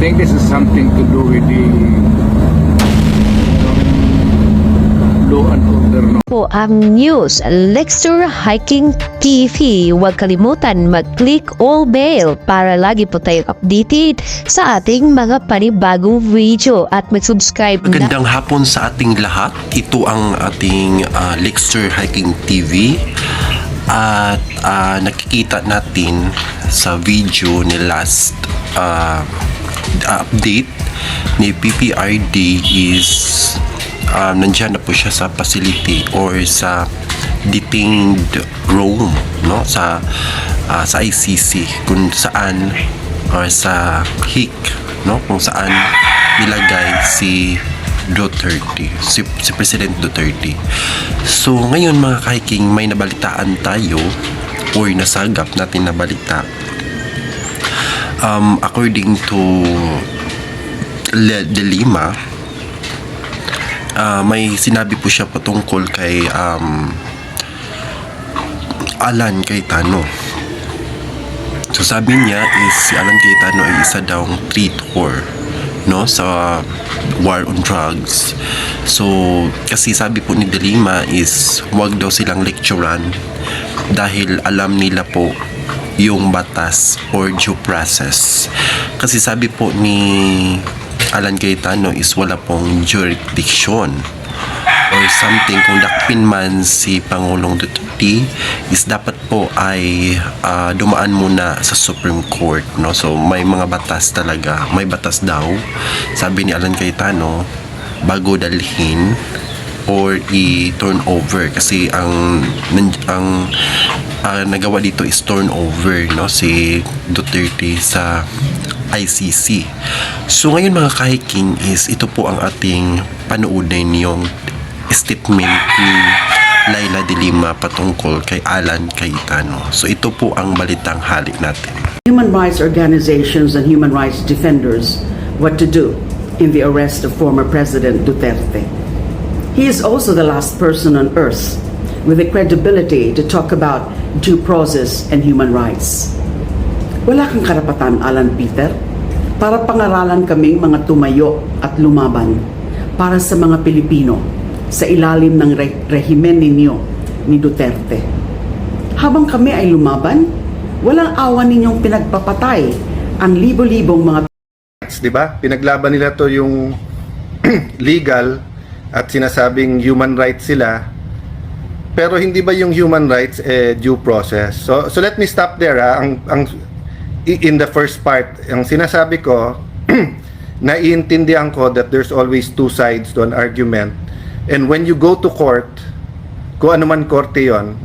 think this is something to do with the law and order. No? Po ang news, Lexter Hiking TV. Huwag kalimutan mag-click all bell para lagi po tayong updated sa ating mga panibagong video at mag-subscribe na. Magandang hapon sa ating lahat. Ito ang ating Lexter Hiking TV. At nakikita natin sa video ni last update ni PPRD is nandiyan na po siya sa facility or sa detained room, no, sa ICC kung saan or sa HIC, no, kung saan nilagay si Duterte, si President Duterte. So ngayon mga kahiking, may nabalitaan tayo or nasagap natin na balita. According to De Lima, may sinabi po siya patungkol kay Alan Cayetano. So sabi niya is si Alan Cayetano ay isa daw traitor, no, sa war on drugs. So kasi sabi po ni De Lima is wag daw silang lecturean dahil alam nila po yung batas or due process. Kasi sabi po ni Alan Cayetano is wala pong jurisdiction or something. Kung dakpin man si Pangulong Duterte is dapat po ay dumaan muna sa Supreme Court, no? So may mga batas talaga, may batas daw, sabi ni Alan Cayetano, bago dalhin or i-turn over. Kasi ang nagawa dito is turn over, no, si Duterte sa ICC. So ngayon mga kahiking is ito po ang ating panoodin yung statement ni Laila De Lima patungkol kay Alan Cayetano. So ito po ang balitang halik natin. Human rights organizations and human rights defenders what to do in the arrest of former President Duterte. He is also the last person on earth with the credibility to talk about due process and human rights. Wala kang karapatan, Alan Peter, para pangaralan kaming mga tumayo at lumaban para sa mga Pilipino sa ilalim ng rehimen ninyo ni Duterte. Habang kami ay lumaban, walang awa ninyong pinagpapatay ang libo-libong mga, di ba? Pinaglaban nila to yung legal at sinasabing human rights sila. Pero hindi ba yung human rights due process? So let me stop there. In the first part, ang sinasabi ko, naiintindihan ko that there's always two sides to an argument. And when you go to court, kung ano man korte yon,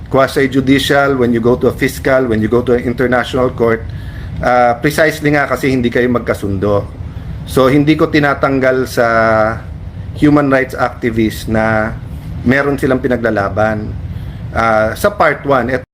quasi-judicial, when you go to a fiscal, when you go to an international court, precisely nga kasi hindi kayo magkasundo. So hindi ko tinatanggal sa human rights activists na meron silang pinaglalaban. Sa part 1,